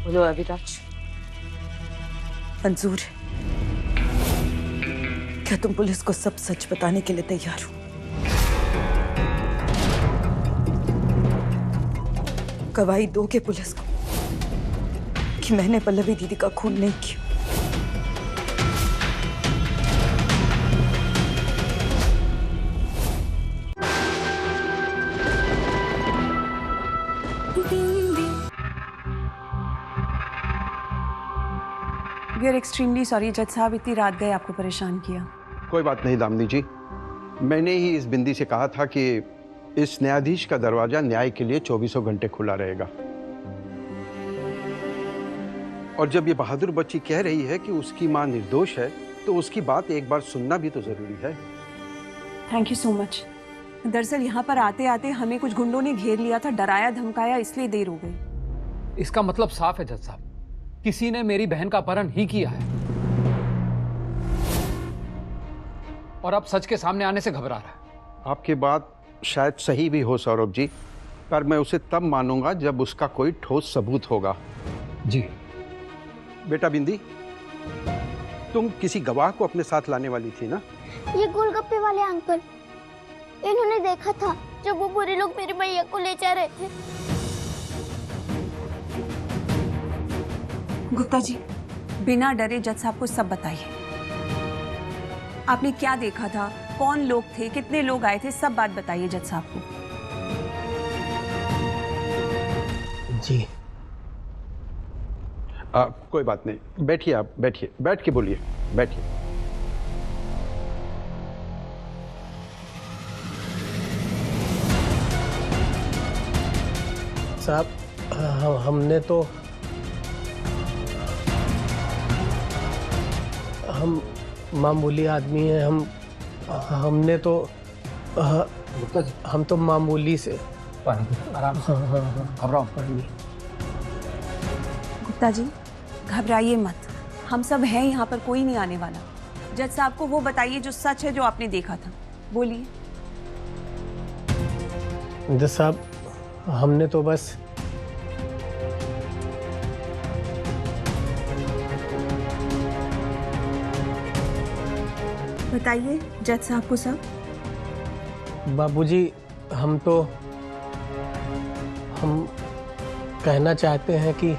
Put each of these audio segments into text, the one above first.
बोलो अविराज, मंजूर है? क्या तुम पुलिस को सब सच बताने के लिए तैयार हो? गवाही दोगे पुलिस को कि मैंने पल्लवी दीदी का खून नहीं किया? We are extremely sorry जज साहब, इतनी रात गए आपको परेशान किया। कोई बात नहीं दामिनी जी, मैंने ही इस बिंदी से कहा था कि इस न्यायाधीश का दरवाजा न्याय के लिए 24 घंटे खुला रहेगा। और जब ये बहादुर बच्ची कह रही है कि उसकी मां निर्दोष है, तो उसकी बात एक बार सुनना भी तो जरूरी है। Thank you so much. दरअसल यहाँ पर आते आते हमें कुछ गुंडों ने घेर लिया था, डराया धमकाया, इसलिए देर हो गई। इसका मतलब साफ है जज साहब, किसी ने मेरी बहन का अपहरण ही किया है और अब सच के सामने आने से घबरा रहा है। आपकी बात शायद सही भी हो सौरभ जी, पर मैं उसे तब मानूंगा जब उसका कोई ठोस सबूत होगा। जी बेटा बिंदी, तुम किसी गवाह को अपने साथ लाने वाली थी ना? ये गोलगप्पे वाले अंकल, इन्होंने देखा था जब वो बुरे लोग मेरी मैया को ले जा रहे थे। गुप्ता जी, बिना डरे जज साहब को सब बताइए। आपने क्या देखा था, कौन लोग थे, कितने लोग आए थे, सब बात बताइए जज साहब को। जी कोई बात नहीं, बैठिए, आप बैठिए, बैठ के बोलिए, बैठिए। साहब, हमने तो हम मामूली आदमी हैं। हमने तो हम तो मामूली से पानी आराम से, घबराओ पानी। गुप्ता जी घबराइए मत, हम सब हैं यहाँ पर, कोई नहीं आने वाला। जज साहब को वो बताइए जो सच है, जो आपने देखा था, बोलिए। जज साहब, हमने तो बस बताइए जज साहब को सब। बाबूजी, हम कहना चाहते हैं कि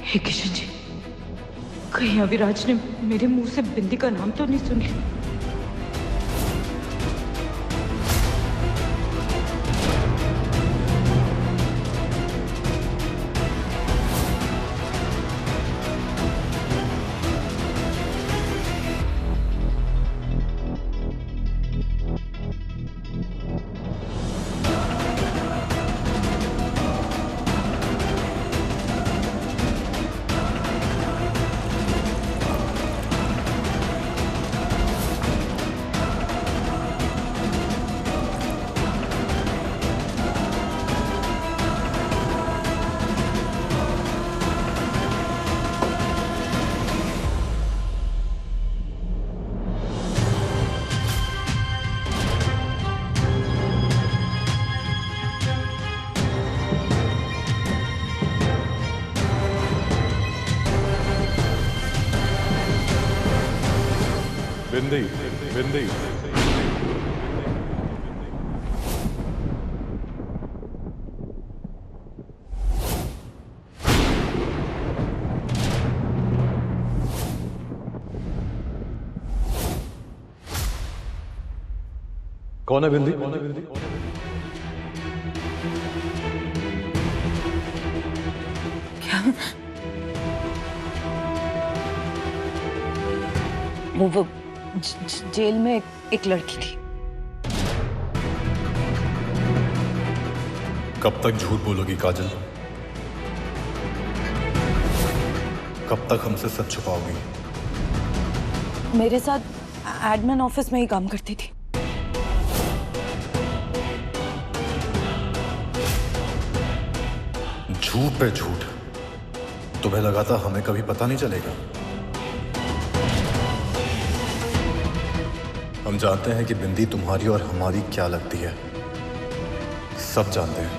हे किशन जी, कहीं अविराज ने मेरे मुंह से बिंदी का नाम तो नहीं सुन लिया? बिंदी बिंदी कौन है बिंदी? क्या? वो जेल में एक लड़की थी। कब तक झूठ बोलोगी काजल? कब तक हमसे सच छुपाओगी? मेरे साथ एडमिन ऑफिस में ही काम करती थी। झूठ पे झूठ। तुम्हें लगा था हमें कभी पता नहीं चलेगा? हम जानते हैं कि बिंदी तुम्हारी और हमारी क्या लगती है। सब जानते हैं।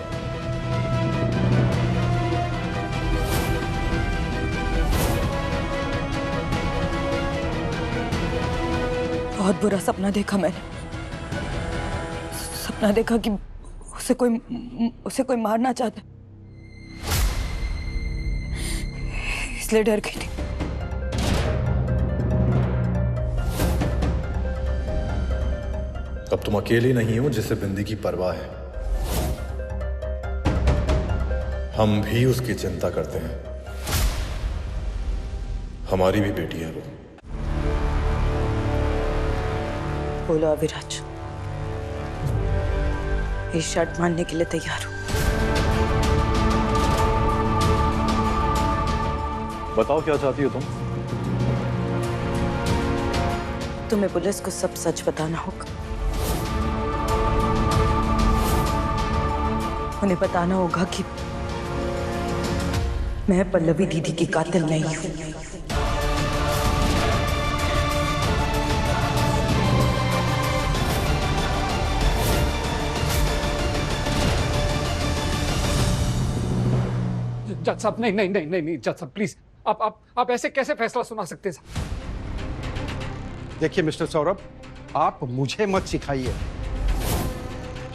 बहुत बुरा सपना देखा मैंने। सपना देखा कि उसे कोई मारना चाहता, इसलिए डर गई थी। अब तुम अकेली नहीं हो जिसे बिंदी की परवाह है। हम भी उसकी चिंता करते हैं। हमारी भी बेटी है वो। बोलो अविराज, ये शर्त मानने के लिए तैयार हूं। बताओ क्या चाहती हो तुम? तुम्हें पुलिस को सब सच बताना होगा। उन्हें बताना होगा कि मैं पल्लवी दीदी की कातिल नहीं हूं। जज साहब, नहीं नहीं नहीं नहीं नहीं जज साहब प्लीज, आप ऐसे कैसे फैसला सुना सकते हैं साहब? देखिए मिस्टर सौरभ, आप मुझे मत सिखाइए।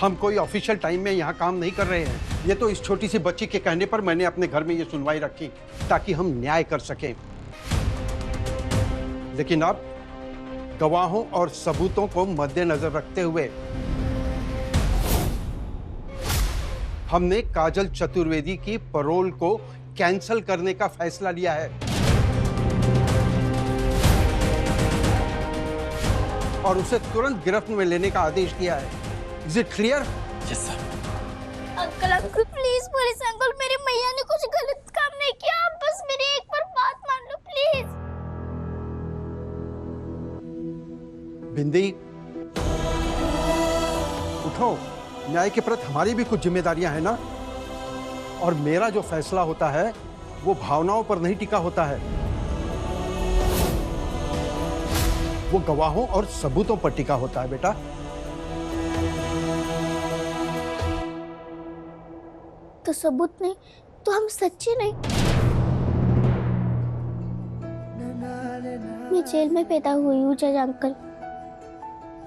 हम कोई ऑफिशियल टाइम में यहाँ काम नहीं कर रहे हैं। ये तो इस छोटी सी बच्ची के कहने पर मैंने अपने घर में ये सुनवाई रखी ताकि हम न्याय कर सकें। लेकिन अब गवाहों और सबूतों को मद्देनजर रखते हुए हमने काजल चतुर्वेदी की पैरोल को कैंसल करने का फैसला लिया है और उसे तुरंत गिरफ्त में लेने का आदेश दिया है। Is it clear? Yes sir. Uncle uncle please, police uncle, मेरी मैया ने कुछ गलत काम नहीं किया। आप बस मेरी एक बार बात मान लो प्लीज। बिंदी, उठो। न्याय के प्रति हमारी भी कुछ जिम्मेदारियां हैं ना। और मेरा जो फैसला होता है वो भावनाओं पर नहीं टिका होता है, वो गवाहों और सबूतों पर टिका होता है बेटा। तो सबूत नहीं तो हम सच्चे नहीं। मैं जेल में पैदा हुई हूँ जज अंकल।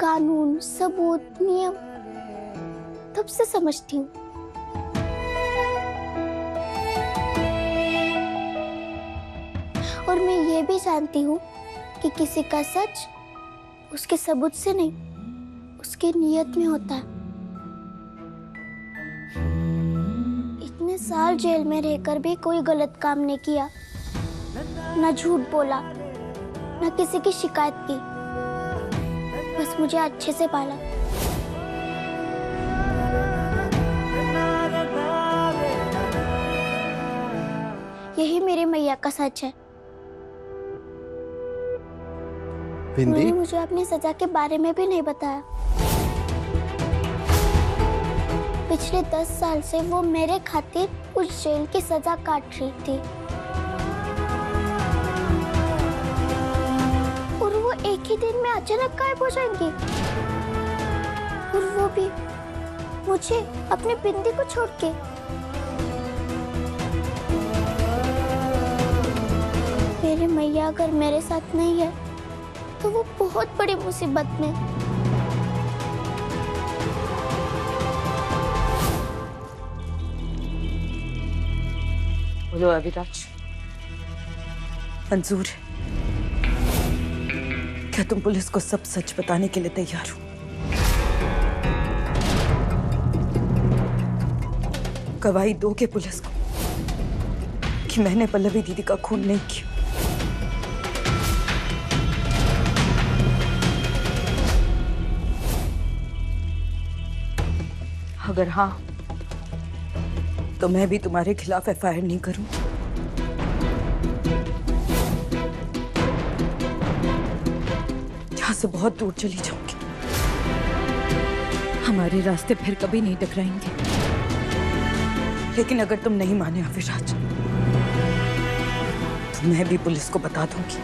कानून, सबूत, नियम तब से समझती हूँ। और मैं ये भी जानती हूँ कि किसी का सच उसके सबूत से नहीं, उसके नियत में होता है। इतने साल जेल में रहकर भी कोई गलत काम नहीं किया, ना झूठ बोला, ना किसी की शिकायत की। बस मुझे अच्छे से पाला। यही मेरी मैया का सच है। बिंदी, उन्होंने मुझे अपनी सजा के बारे में भी नहीं बताया। पिछले 10 साल से वो मेरे खातिर उस जेल की सजा काट रही थी और वो एक ही दिन में अचानक गायब हो जाएंगी, और वो भी मुझे अपनी बिंदी को छोड़ के। मेरी मैया अगर मेरे साथ नहीं है तो वो बहुत बड़ी मुसीबत में। बोलो अविराज, मंजूर है? क्या तुम पुलिस को सब सच बताने के लिए तैयार हो? गवाही दोगे पुलिस को कि मैंने पल्लवी दीदी का खून नहीं किया? अगर हाँ, तो मैं भी तुम्हारे खिलाफ एफआईआर नहीं करूं। यहां से बहुत दूर चली जाऊंगी। हमारे रास्ते फिर कभी नहीं टकराएंगे। लेकिन अगर तुम नहीं माने अविराज, तो मैं भी पुलिस को बता दूंगी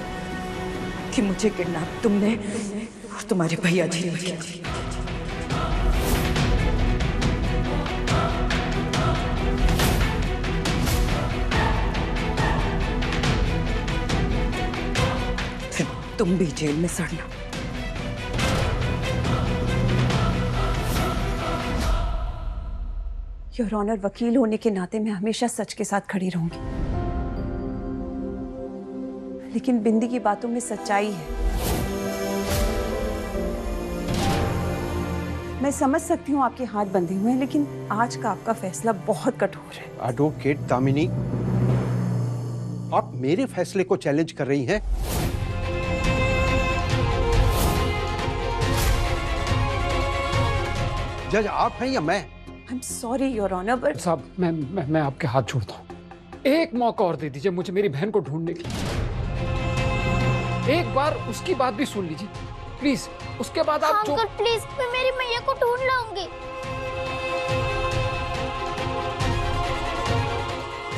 कि मुझे किडनैप तुमने और तुम्हारे भैया जी ने किया। फिर तुम भी जेल में सड़ना। योर ऑनर, वकील होने के नाते मैं हमेशा सच के साथ खड़ी रहूंगी, लेकिन बिंदी की बातों में सच्चाई है। मैं समझ सकती हूँ आपके हाथ बंधे हुए हैं, लेकिन आज का आपका फैसला बहुत कठोर है। एडवोकेट दामिनी, आप मेरे फैसले को चैलेंज कर रही हैं? जज आप हैं या मैं? I am sorry your honour, but साहब मैं आपके हाथ जोड़ता हूँ। एक मौका और दे दीजिए मुझे मेरी बहन को ढूंढने के लिए। एक बार उसकी बात भी सुन लीजिए प्लीज। उसके बाद आप जो... अंकल प्लीज, मैं मेरी मैया को ढूंढ लाऊंगी।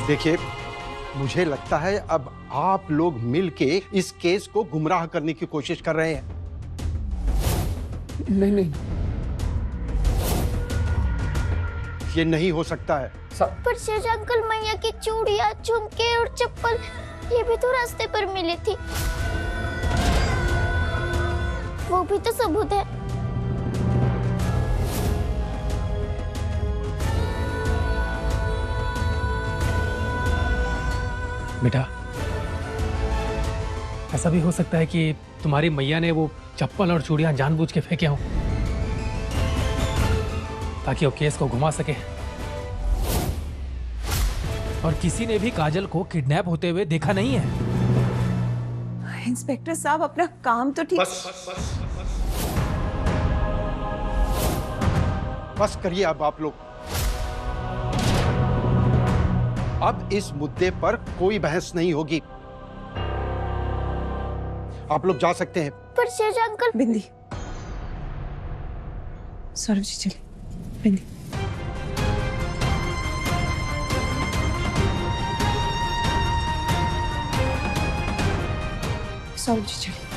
देखिए, मुझे लगता है अब आप लोग मिलके इस केस को गुमराह करने की कोशिश कर रहे हैं। नहीं, ये नहीं हो सकता है। पर शेष अंकल, मैया की चूड़ियां, झुमके और चप्पल ये भी तो रास्ते पर मिली थी। वो भी तो सबूत है। बेटा, ऐसा भी हो सकता है कि तुम्हारी मैया ने वो चप्पल और चूड़ियां जानबूझ के फेंके हों ताकि वो केस को घुमा सके। और किसी ने भी काजल को किडनैप होते हुए देखा नहीं है। इंस्पेक्टर साहब, अपना काम तो ठीक। बस करिए अब आप लोग। अब इस मुद्दे पर कोई बहस नहीं होगी। आप लोग जा सकते हैं। पर शेष अंकल। बिंदी, सौरभ जी चलिए। बिंदी, सौरभ जी चलिए।